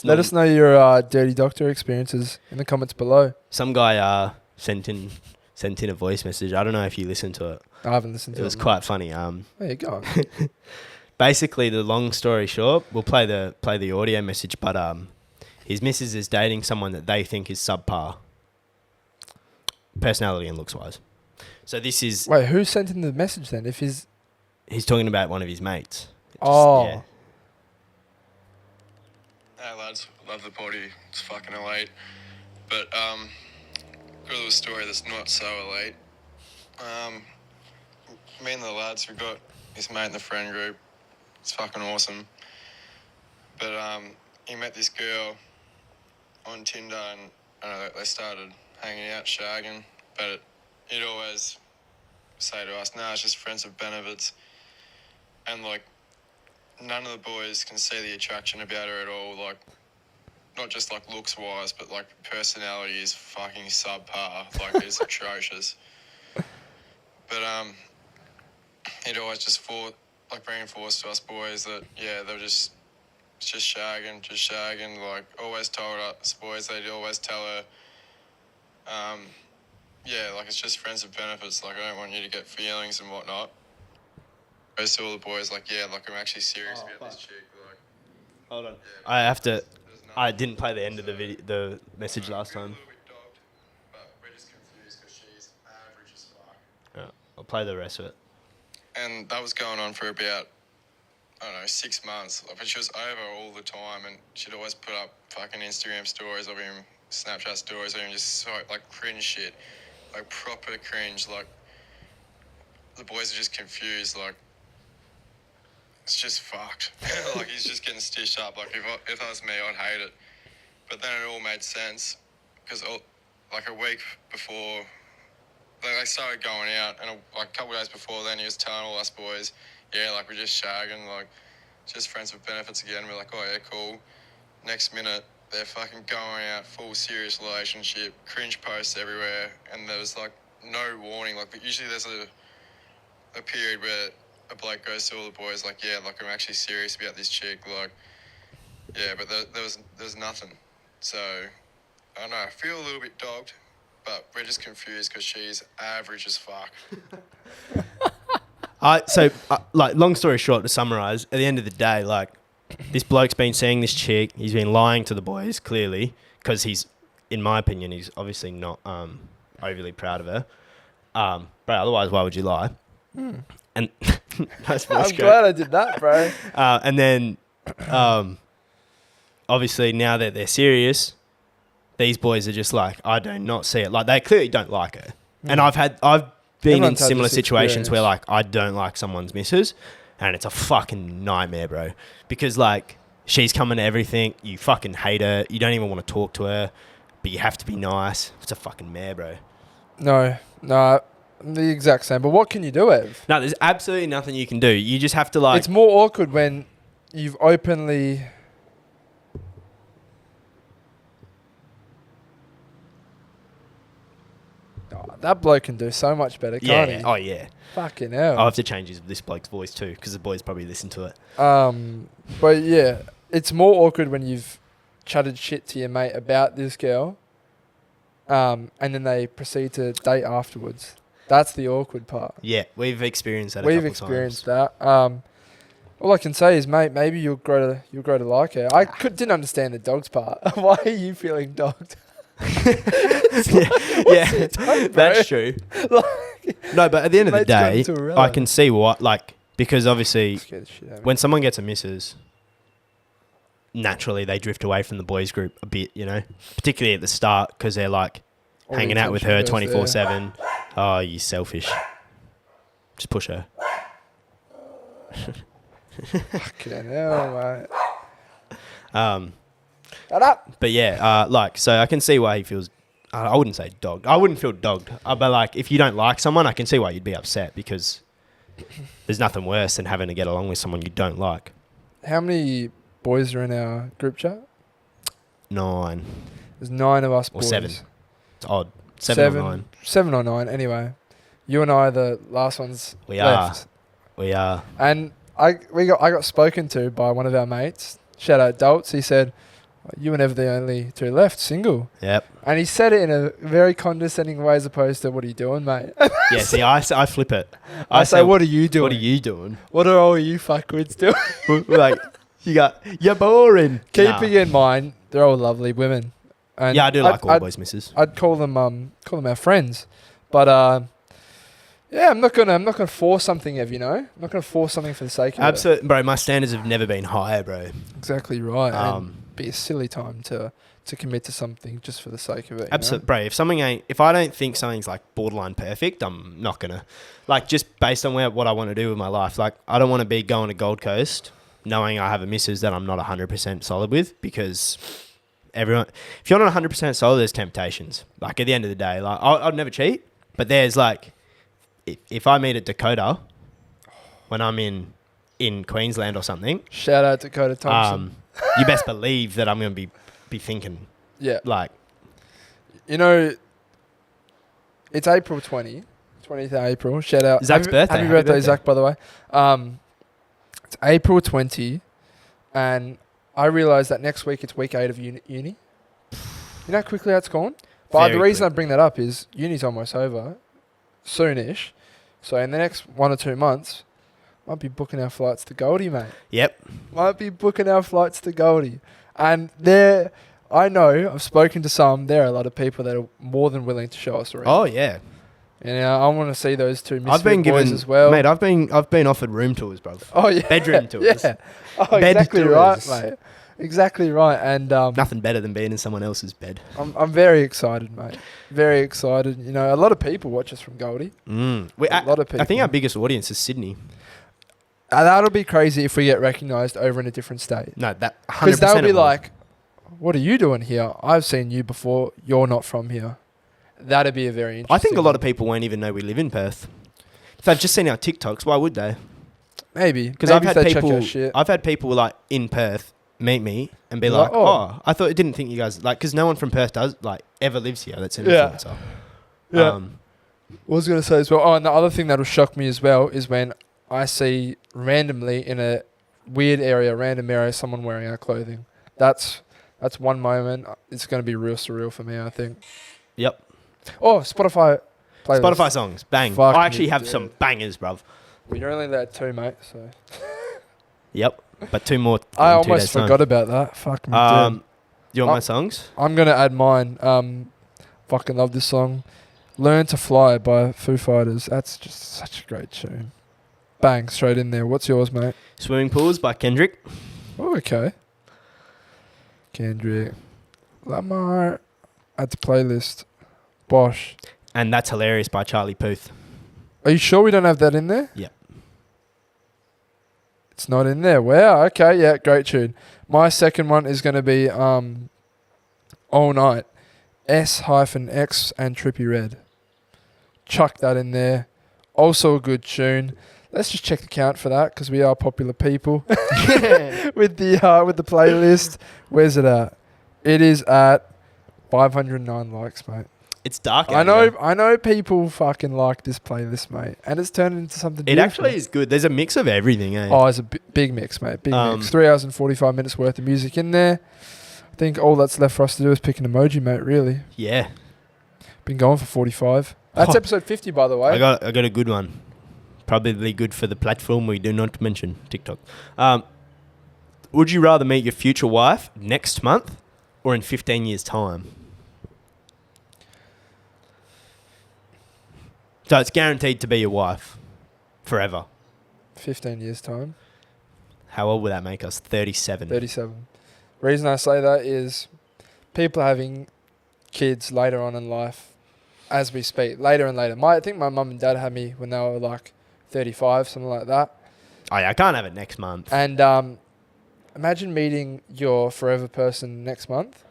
Let us know your dirty doctor experiences in the comments below. Some guy sent in a voice message. I don't know if you listened to it. I haven't listened to it. It was quite funny. There you go. Basically, the long story short, we'll play the audio message, but his missus is dating someone that they think is subpar, personality and looks-wise. So this is... Wait, who sent in the message then? He's talking about one of his mates. Hey lads, love the potty. It's fucking elite. But got a little story that's not so elite. Me and the lads, we've got this mate in the friend group. It's fucking awesome. But he met this girl on Tinder and they started hanging out, shagging. But he'd always say to us, nah, it's just friends with benefits. And like, none of the boys can see the attraction about her at all. Like, not just like looks wise, but like personality is fucking subpar. Like, it's atrocious. But he'd always just reinforce to us boys that they were just shagging. Like, always told us boys, they'd always tell her, like, it's just friends with benefits. Like, I don't want you to get feelings and whatnot. Goes to all the boys, like, I'm actually serious about this chick. Like, hold on. I have to... I didn't play the end of the message last time. A little bit dogged, but we're just confused because she's average as fuck. Yeah, I'll play the rest of it. And that was going on for about, 6 months. But she was over all the time, and she'd always put up fucking Instagram stories of him, Snapchat stories of him, just so, like, cringe shit. Like, proper cringe. Like, the boys are just confused, like, it's just fucked. Like, he's just getting stitched up. Like, if that was me, I'd hate it. But then it all made sense because, like, a week before they started going out, and a couple of days before then, he was telling all us boys, like, we're just shagging, like, just friends with benefits again. We're like, oh, yeah, cool. Next minute, they're fucking going out, full serious relationship, cringe posts everywhere, and there was, like, no warning. Like, but usually there's a period where a bloke goes to all the boys like, I'm actually serious about this chick, like, but there was nothing. So, I don't know, I feel a little bit dogged, but we're just confused because she's average as fuck. Long story short, to summarise, at the end of the day, like, this bloke's been seeing this chick. He's been lying to the boys, clearly, because he's, in my opinion, he's obviously not overly proud of her. But otherwise, why would you lie? And nice I'm glad I did that, bro. And then, obviously, now that they're serious, these boys are just like, I do not see it. Like, they clearly don't like her. And I've been Everyone's in had similar this situations where, experience. like, I don't like someone's missus, and it's a fucking nightmare, bro. Because, like, she's coming to everything. You fucking hate her. You don't even want to talk to her, but you have to be nice. It's a fucking mare, bro. No, the exact same. But what can you do, Ev? No, there's absolutely nothing you can do. You just have to, like... It's more awkward when you've openly... Oh, that bloke can do so much better, can't he? Oh, yeah. Fucking hell. I'll have to change this bloke's voice too, because the boys probably listen to it. But yeah, it's more awkward when you've chatted shit to your mate about this girl, and then they proceed to date afterwards. That's the awkward part. Yeah, we've experienced that. We've experienced that. All I can say is, mate, maybe you'll grow to like her. Didn't understand the dogs part. Why are you feeling dogged? yeah, that's true. No, but at the end of the day, I can see what, like, because obviously when someone gets a missus, naturally they drift away from the boys group a bit, you know, particularly at the start, because they're like hanging out with her 24/7. Oh, you selfish. Just push her. Fucking hell, mate. Shut up. But yeah, so I can see why he feels. I wouldn't say dogged. I wouldn't feel dogged. But like, if you don't like someone, I can see why you'd be upset, because there's nothing worse than having to get along with someone you don't like. How many boys are in our group chat? 9. There's 9 of us Or boys. 7. It's odd. 7 or 9. 7 or 9. Anyway, you and I are the last ones left. We are. And I got spoken to by one of our mates. Shout out Dults. He said, "You and Ev are the only 2 left, single." Yep. And he said it in a very condescending way, as opposed to, "What are you doing, mate?" Yeah. See, I flip it. I say, "What are you doing? What are you doing? What are all you fuckwits doing?" Like, you're boring. Keeping in mind, they're all lovely women. And yeah, I do like all boys' misses. I'd call them our friends, but yeah, I'm not gonna force something, Ev. You know, I'm not gonna force something for the sake of it. Absolutely, bro. My standards have never been higher, bro. Exactly right. And be a silly time to commit to something just for the sake of it. Absolutely, bro. If I don't think something's like borderline perfect, I'm not gonna, like, just based on what I want to do with my life. Like, I don't want to be going to Gold Coast knowing I have a missus that I'm not 100% solid with, because if you're not 100% solid, there's temptations. Like, at the end of the day, like, I'd never cheat, but there's like, if I meet a Dakota when I'm in Queensland or something, shout out Dakota Thompson. You best believe that I'm going to be thinking. Yeah. Like, you know, it's April 20th of April. Shout out. Zach's birthday. Happy birthday, Zach, by the way. It's April 20, and I realised that next week it's week 8 of uni. You know how quickly that's gone? But the reason I bring that up is uni's almost over, soonish. So in the next 1 or 2 months, might be booking our flights to Goldie, mate. Yep. Might be booking our flights to Goldie. And I know, I've spoken to some, there are a lot of people that are more than willing to show us around. Oh, yeah. And I want to see those 2 misfit boys as well. Mate, I've been offered room tours, bro. Oh, yeah. Bedroom tours. Yeah. Oh, exactly right, mate. Exactly right. And nothing better than being in someone else's bed. I'm very excited, mate. Very excited. You know, a lot of people watch us from Goldie. A lot of people. I think our biggest audience is Sydney. That'll be crazy if we get recognised over in a different state. No, that 100%. Because they'll be like, "What are you doing here? I've seen you before. You're not from here." That'd be a very interesting. I think a lot of people won't even know we live in Perth. If they've just seen our TikToks, why would they? Maybe. Because I've had people like in Perth meet me and be like, "Oh, I didn't think you guys like," because no one from Perth does like ever lives here. That's an influencer. Yeah. I was going to say as well. Oh, and the other thing that'll shock me as well is when I see randomly in a random area, someone wearing our clothing. That's one moment. It's going to be real surreal for me, I think. Yep. Oh, Spotify playlist. Spotify songs. Bang. Fuck I actually me, have dude. some bangers, bruv. But you're only allowed 2, mate. So Yep. But 2 more. I in 2 almost days' time. forgot about that. Fuck me. Do you want my songs? I'm gonna add mine. Fucking love this song. "Learn to Fly" by Foo Fighters. That's just such a great tune. Bang, straight in there. What's yours, mate? Swimming Pools by Kendrick. Oh, okay. Kendrick Lamar. Add to playlist. Bosh. And That's Hilarious by Charlie Puth. Are you sure we don't have that in there? Yep. It's not in there. Wow. Okay. Yeah. Great tune. My second one is going to be "All Night." S-X and Trippie Redd. Chuck that in there. Also a good tune. Let's just check the count for that because we are popular people with the playlist. Where's it at? It is at 509 likes, mate. It's dark. I know people fucking like this playlist, mate, and it's turned into something. It beautiful. actually is good. There's a mix of everything, eh? Oh, it's a big mix, mate. Big mix. 3 hours and 45 minutes worth of music in there. I think all that's left for us to do is pick an emoji, mate, really. Yeah. Been going for 45. That's episode 50, by the way. I got a good one. Probably good for the platform we do not mention, TikTok. Would you rather meet your future wife next month or in 15 years' time? So it's guaranteed to be your wife forever. 15 years' time. How old would that make us? 37. 37. Reason I say that is people are having kids later on in life as we speak. Later and later. I think my mum and dad had me when they were like 35, something like that. Oh, yeah, I can't have it next month. And imagine meeting your forever person next month.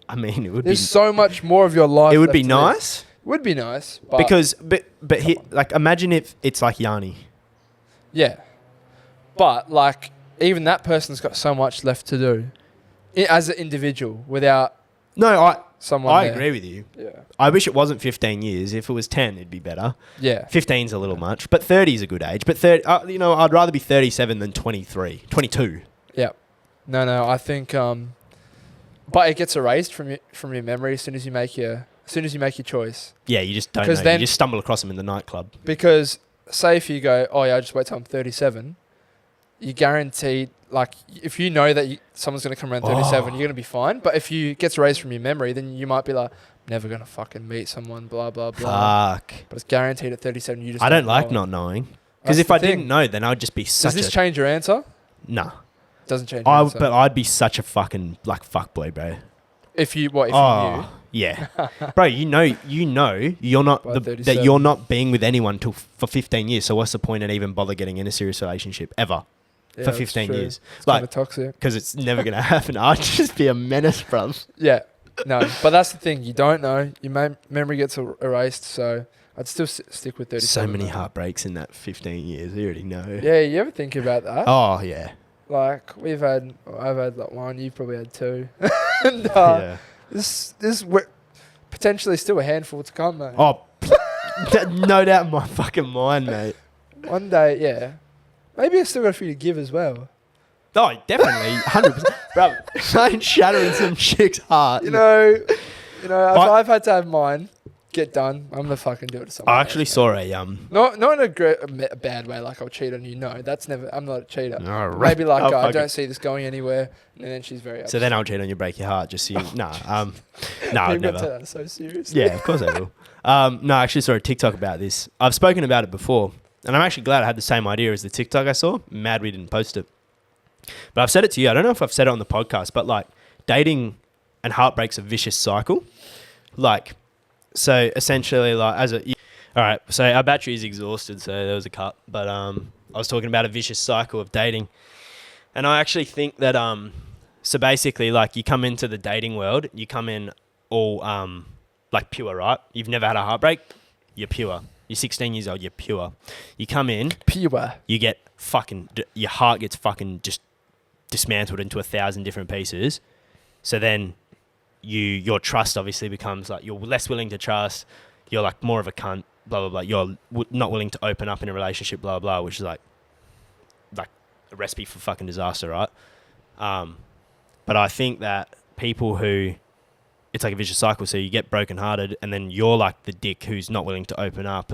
I mean, it would There's so much more of your life. It would left be to live. nice. Would be nice. But Because, like, imagine if it's like Yanni. yeah. But, like, even that person's got so much left to do as an individual without No, someone I there. agree with you. Yeah. I wish it wasn't 15 years. If it was 10, it'd be better. Yeah. 15's a little much, but 30 is a good age. But 30, I'd rather be 37 than 23, 22. Yeah. No, I think but it gets erased from your memory as soon as you make your choice. Yeah, you just don't 'Cause know. then- You just stumble across them in the nightclub. Because say if you go, "Oh yeah, I just wait till I'm 37," you guaranteed, like, if you know that someone's going to come around 37, you're going to be fine. But if you gets erased from your memory, then you might be like, never going to fucking meet someone, blah, blah, blah. Fuck. But it's guaranteed at 37. You just I don't like know. not knowing. That's Because if the I thing. didn't know, then I'd just be Does such this a... change your answer? Nah. Doesn't change your answer. But I'd be such a fucking, like, fuckboy, bro. If you knew. Yeah. Bro, you know you're not By that 37. you're not being with anyone for 15 years. So what's the point in even bother getting in a serious relationship ever Yeah, for that's 15 true. years? It's kind Like, of toxic. because it's never going to happen. I'd just be a menace, bruv. Yeah. No, but that's the thing. You don't know. Your memory gets erased. So I'd still stick with 37. So many mate. heartbreaks in that 15 years. You already know. Yeah, you ever think about that? Oh, yeah. Like I've had like one. You've probably had two. And Yeah. this potentially still a handful to come, mate. Oh, no doubt in my fucking mind, mate. One day, yeah. Maybe I still got a few to give as well. Oh, definitely. 100%. Bro, I'm shattering some chick's heart. You know, if I've had to have mine get done, I'm gonna fucking do it to someone. I actually else, saw mate. a Not in a bad way, like I'll cheat on you. No, that's never. I'm not a cheater. No, right. Maybe like Oh, I fuck don't it. see this going anywhere, and then she's very. So then I'll cheat on you, break your heart, just so you... Nah, I'd People never. take that so seriously. Yeah, of course I will. No, I actually saw a TikTok about this. I've spoken about it before, and I'm actually glad I had the same idea as the TikTok I saw. Mad we didn't post it. But I've said it to you. I don't know if I've said it on the podcast, but like dating and heartbreak's a vicious cycle. Like, so essentially, like, all right, so our battery is exhausted, so there was a cut. But I was talking about a vicious cycle of dating. And I actually think that, so basically, like, you come into the dating world, you come in all, like, pure, right? You've never had a heartbreak, you're pure. You're 16 years old, you're pure. You come in, Pure. you get fucking, your heart gets fucking just dismantled into 1,000 different pieces. So then your trust obviously becomes like, you're less willing to trust, you're like more of a cunt, blah, blah, blah. You're not willing to open up in a relationship, blah, blah, which is like a recipe for fucking disaster, right? But I think that people who it's like a vicious cycle. So you get brokenhearted, and then you're like the dick who's not willing to open up.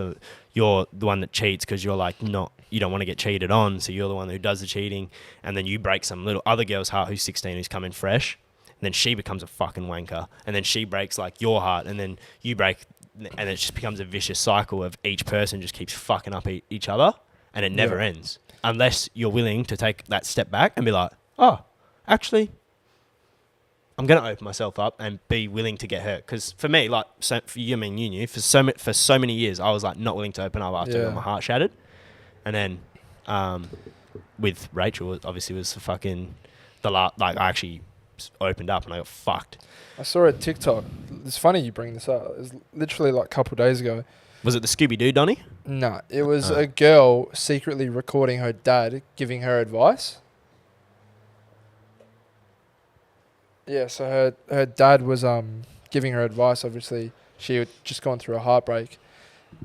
You're the one that cheats because you're like you don't want to get cheated on. So you're the one who does the cheating, and then you break some little other girl's heart who's 16 who's coming fresh, and then she becomes a fucking wanker, and then she breaks like your heart, and then you break, and it just becomes a vicious cycle of each person just keeps fucking up each other, and it never ends unless you're willing to take that step back and be like, oh, actually, I'm going to open myself up and be willing to get hurt. Because for me, like, so for you, I mean, you knew, for so many years, I was like not willing to open up after I got my heart shattered. And then with Rachel, it obviously was the fucking, I actually opened up and I got fucked. I saw a TikTok. It's funny you bring this up. It was literally like a couple of days ago. Was it the Scooby-Doo, Donnie? No, it was a girl secretly recording her dad giving her advice. Yeah, so her dad was giving her advice. Obviously, she had just gone through a heartbreak,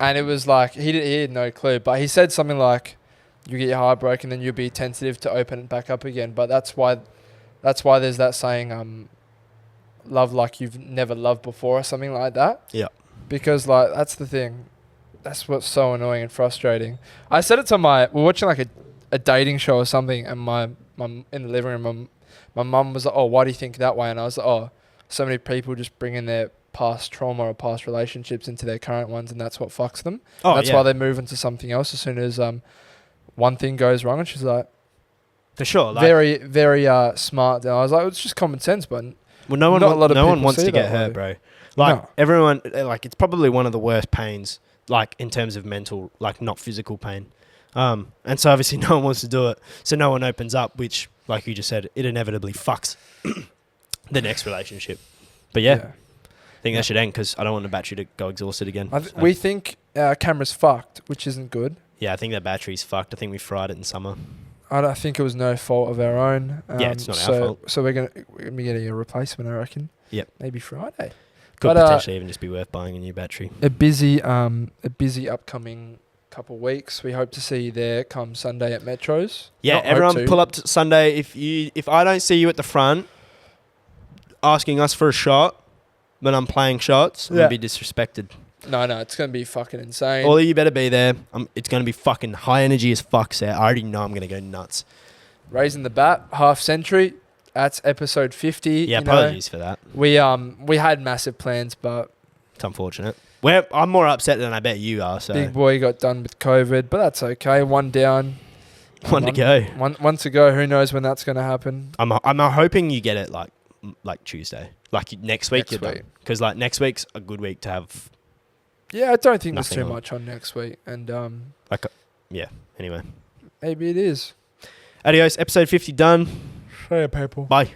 and it was like he had no clue. But he said something like, "You get your heart broken, then you'll be tentative to open it back up again." But that's why there's that saying, "Love like you've never loved before," or something like that. Yeah. Because like that's the thing, that's what's so annoying and frustrating. I said it to we're watching like a dating show or something, and my mum in the living room. My mum was like, "Oh, why do you think that way?" And I was like, "Oh, so many people just bring in their past trauma or past relationships into their current ones, and that's what fucks them. Oh, that's why they move into something else as soon as one thing goes wrong." And she's like, for sure, like, very, very smart. And I was like, "It's just common sense, but well, no one wants to get hurt, bro. Like everyone, like it's probably one of the worst pains, like in terms of mental, like not physical pain. And so obviously no one wants to do it. So no one opens up, which, like you just said, it inevitably fucks the next relationship. But I think that should end because I don't want the battery to go exhausted again. We think our camera's fucked, which isn't good. Yeah, I think that battery's fucked. I think we fried it in summer. I think it was no fault of our own. It's not our fault. So we're gonna be getting a replacement, I reckon. Yep. Maybe Friday. Could potentially even just be worth buying a new battery. A busy upcoming couple weeks. We hope to see you there come Sunday at Metros. Yeah, everyone pull up to Sunday. If I don't see you at the front asking us for a shot when I'm playing shots, I'm going to be disrespected. No, it's going to be fucking insane. All of you better be there. It's going to be fucking high energy as fuck, Sarah. I already know I'm going to go nuts. Raising the bat, half century. That's episode 50. Yeah, apologies for that. We had massive plans, but it's unfortunate. I'm more upset than I bet you are. So big boy got done with COVID, but that's okay. One down. One to go. One to go. Who knows when that's going to happen? I'm hoping you get it like Tuesday, like next week. Because like next week's a good week to have. Yeah, I don't think there's too much on next week, and Anyway, maybe it is. Adios. Episode 50 done. See ya, people. Bye.